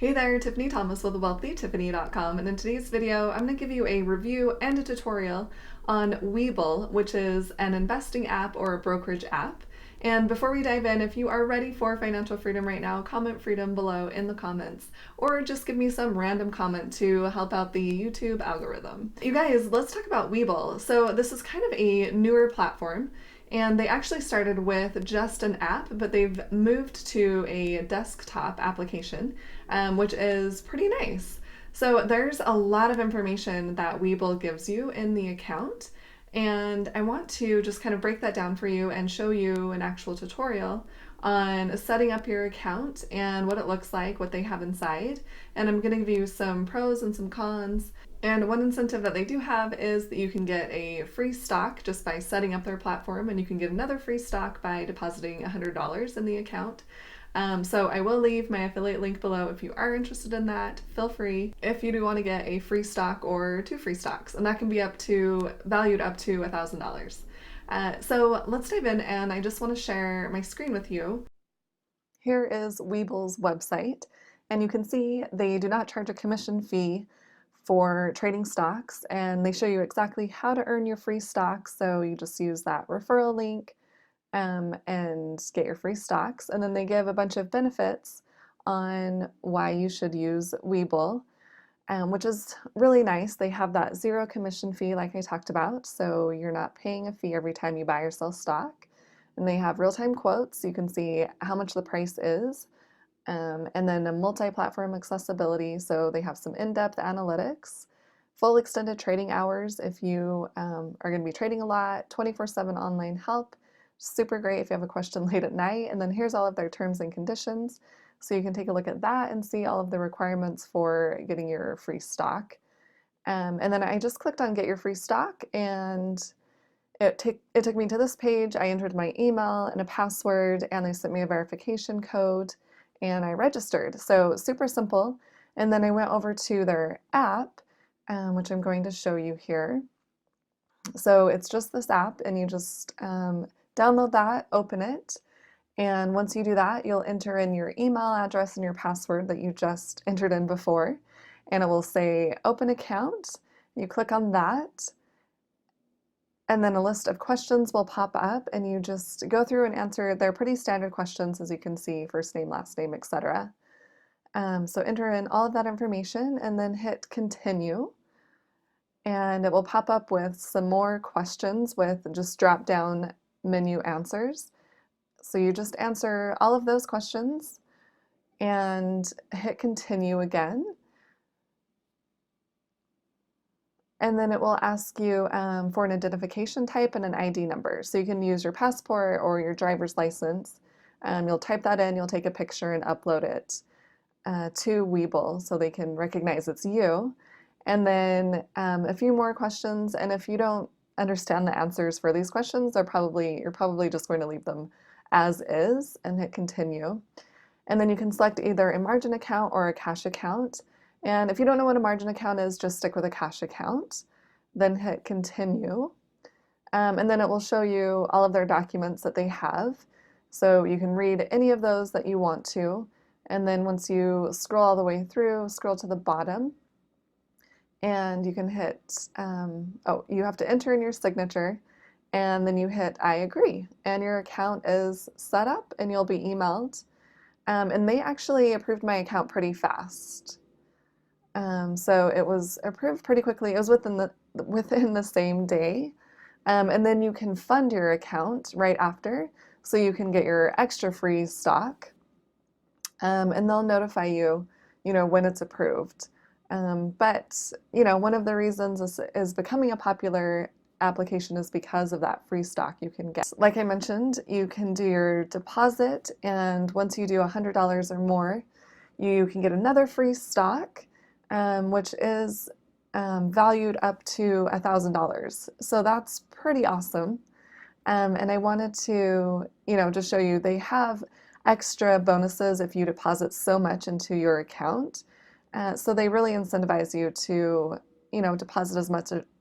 Hey there, Tiffany Thomas with wealthytiffany.com, and in today's video, I'm going to give you a review and a tutorial on Webull, which is an investing app or a brokerage app. And before we dive in, if you are ready for financial freedom right now, comment freedom below in the comments, or just give me some random comment to help out the YouTube algorithm. You guys, let's talk about Webull. So this is kind of a newer platform. And they actually started with just an app, but they've moved to a desktop application, which is pretty nice. So there's a lot of information that Webull gives you in the account. And I want to just kind of break that down for you and show you an actual tutorial on setting up your account and what it looks like, what they have inside. And I'm going to give you some pros and some cons. And one incentive that they do have is that you can get a free stock just by setting up their platform, and you can get another free stock by depositing $100 in the account. So I will leave my affiliate link below if you are interested in that. Feel free if you do want to get a free stock or two free stocks, and that can be valued up to $1,000. So let's dive in, and I just want to share my screen with you. Here is Webull's website, and you can see they do not charge a commission fee for trading stocks, and they show you exactly how to earn your free stocks. So you just use that referral link and get your free stocks. And then they give a bunch of benefits on why you should use Webull, which is really nice. They have that zero commission fee like I talked about, so you're not paying a fee every time you buy or sell stock. And they have real-time quotes. You can see how much the price is. And then a multi-platform accessibility, so they have some in-depth analytics, full extended trading hours if you are going to be trading a lot, 24/7 online help, super great if you have a question late at night. And then here's all of their terms and conditions, so you can take a look at that and see all of the requirements for getting your free stock. And then I just clicked on get your free stock, and it took me to this page. I entered my email and a password, and they sent me a verification code, and I registered. So super simple. And then I went over to their app, which I'm going to show you here. So it's just this app, and you just download that, open it, and once you do that, you'll enter in your email address and your password that you just entered in before, and it will say open account. You click on that, and then a list of questions will pop up, and you just go through and answer. They're pretty standard questions, as you can see, first name, last name, etc. So enter in all of that information and then hit continue. And it will pop up with some more questions with just drop down menu answers. So you just answer all of those questions and hit continue again. And then it will ask you for an identification type and an ID number. So you can use your passport or your driver's license. You'll type that in, you'll take a picture and upload it to Webull so they can recognize it's you. And then a few more questions, and if you don't understand the answers for these questions, you're probably just going to leave them as is and hit continue. And then you can select either a margin account or a cash account. And if you don't know what a margin account is, just stick with a cash account, then hit continue. And then it will show you all of their documents that they have. So you can read any of those that you want to. And then once you scroll all the way through, scroll to the bottom, and you can hit, you have to enter in your signature, and then you hit I agree, and your account is set up and you'll be emailed. And they actually approved my account pretty fast. So it was approved pretty quickly. It was within the same day. And then you can fund your account right after, so you can get your extra free stock. And they'll notify you, when it's approved. But one of the reasons is becoming a popular application is because of that free stock you can get. Like I mentioned, you can do your deposit, and once you do $100 or more, you can get another free stock, which is valued up to $1,000. So that's pretty awesome. And I wanted to, just show you they have extra bonuses if you deposit so much into your account. So they really incentivize you to, deposit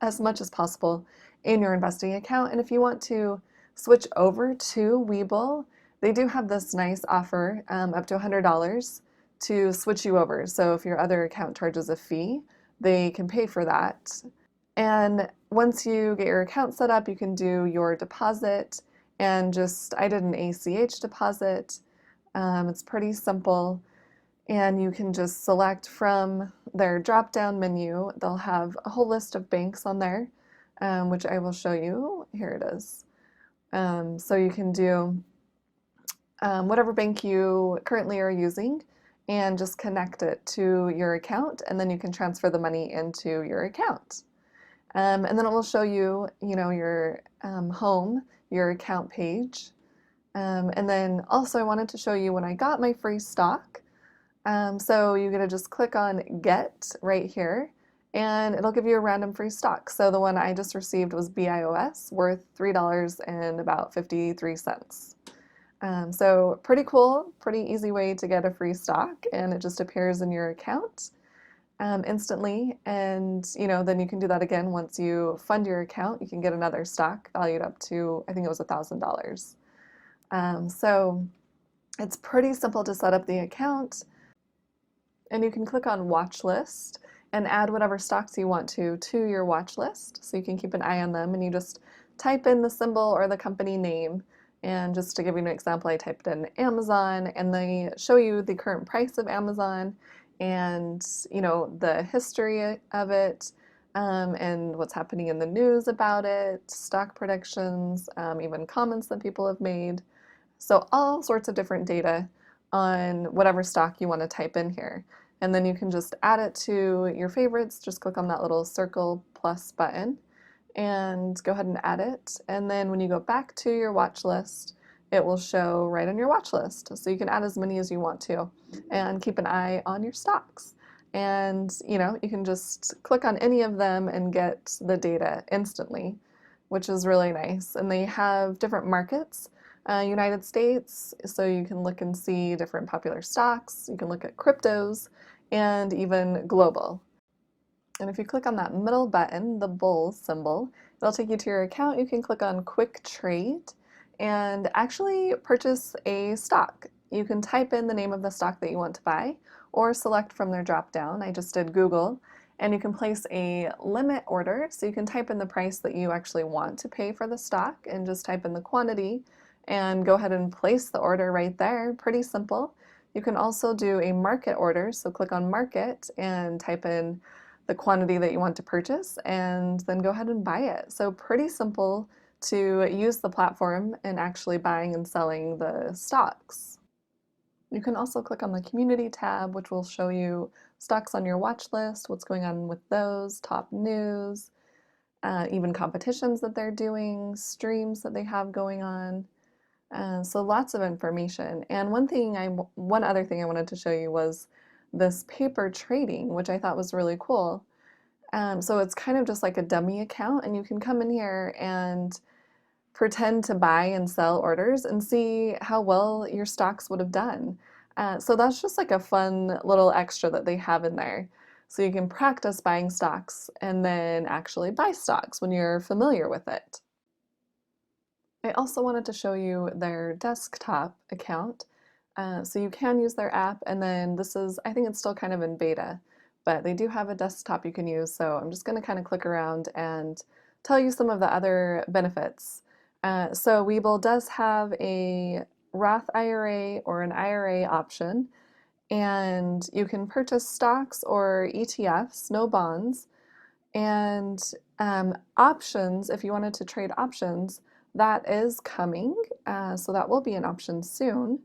as much as possible in your investing account. And if you want to switch over to Webull, they do have this nice offer, up to $100 to switch you over. So if your other account charges a fee, they can pay for that. And once you get your account set up, you can do your deposit and I did an ACH deposit. It's pretty simple. And you can just select from their drop-down menu. They'll have a whole list of banks on there, which I will show you. Here it is. So you can do whatever bank you currently are using and just connect it to your account, and then you can transfer the money into your account. And then it will show you, your home, your account page. And then also I wanted to show you when I got my free stock. So you're going to just click on Get right here, and it'll give you a random free stock. So the one I just received was BIOS, worth $3.53. So pretty cool, pretty easy way to get a free stock, and it just appears in your account instantly. And then you can do that again once you fund your account. You can get another stock valued up to, I think it was $1,000. So it's pretty simple to set up the account. And you can click on watch list and add whatever stocks you want to your watch list, so you can keep an eye on them. And you just type in the symbol or the company name. And just to give you an example, I typed in Amazon, and they show you the current price of Amazon and the history of it, and what's happening in the news about it, stock predictions, even comments that people have made. So all sorts of different data on whatever stock you want to type in here. And then you can just add it to your favorites. Just click on that little circle plus button and go ahead and add it. And then when you go back to your watch list, it will show right on your watch list. So you can add as many as you want to and keep an eye on your stocks. And you can just click on any of them and get the data instantly, which is really nice. And they have different markets. United States, so you can look and see different popular stocks. You can look at cryptos and even global. And if you click on that middle button, the bull symbol, it'll take you to your account. You can click on Quick Trade and actually purchase a stock. You can type in the name of the stock that you want to buy or select from their drop down. I just did Google. And you can place a limit order, so you can type in the price that you actually want to pay for the stock and just type in the quantity and go ahead and place the order right there. Pretty simple. You can also do a market order, so click on market and type in the quantity that you want to purchase and then go ahead and buy it. So pretty simple to use the platform in actually buying and selling the stocks. You can also click on the community tab, which will show you stocks on your watch list, what's going on with those, top news, even competitions that they're doing, streams that they have going on. So lots of information. And one other thing I wanted to show you was this paper trading, which I thought was really cool. So it's kind of just like a dummy account, and you can come in here and pretend to buy and sell orders and see how well your stocks would have done. So that's just like a fun little extra that they have in there. So you can practice buying stocks and then actually buy stocks when you're familiar with it. I also wanted to show you their desktop account. So you can use their app, and then I think it's still kind of in beta, but they do have a desktop you can use. So I'm just going to kind of click around and tell you some of the other benefits. So Webull does have a Roth IRA or an IRA option, and you can purchase stocks or ETFs, no bonds, and options. If you wanted to trade options, that is coming, so that will be an option soon.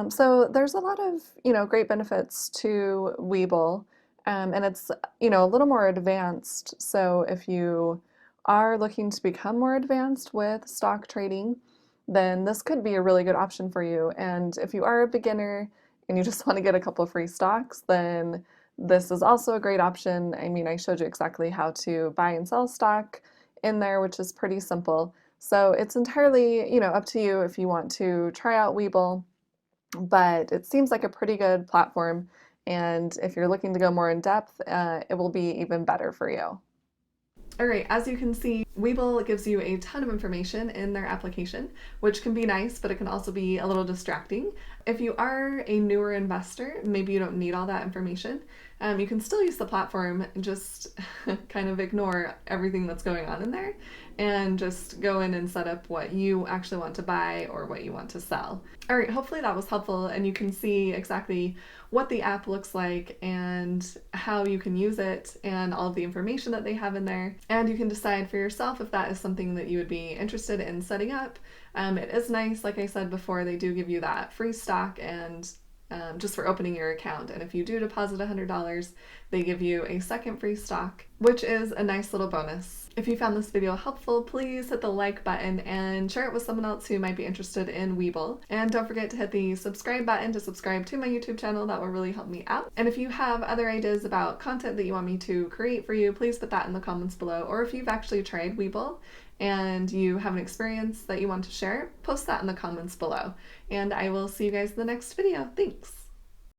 So there's a lot of great benefits to Webull, and it's a little more advanced. So if you are looking to become more advanced with stock trading, then this could be a really good option for you. And if you are a beginner and you just want to get a couple of free stocks, then this is also a great option. I mean, I showed you exactly how to buy and sell stock in there, which is pretty simple. So it's entirely, up to you if you want to try out Webull, but it seems like a pretty good platform. And if you're looking to go more in depth, it will be even better for you. All right, as you can see, Webull gives you a ton of information in their application, which can be nice, but it can also be a little distracting. If you are a newer investor, maybe you don't need all that information. You can still use the platform, just kind of ignore everything that's going on in there and just go in and set up what you actually want to buy or what you want to sell. All right, hopefully that was helpful and you can see exactly what the app looks like and how you can use it and all of the information that they have in there. And you can decide for yourself if that is something that you would be interested in setting up. It is nice, like I said before, they do give you that free stock and just for opening your account. And if you do deposit $100, they give you a second free stock, which is a nice little bonus. If you found this video helpful, please hit the like button and share it with someone else who might be interested in Webull. And don't forget to hit the subscribe button to subscribe to my YouTube channel. That will really help me out. And if you have other ideas about content that you want me to create for you, please put that in the comments below. Or if you've actually tried Webull and you have an experience that you want to share, post that in the comments below. And I will see you guys in the next video. Thanks!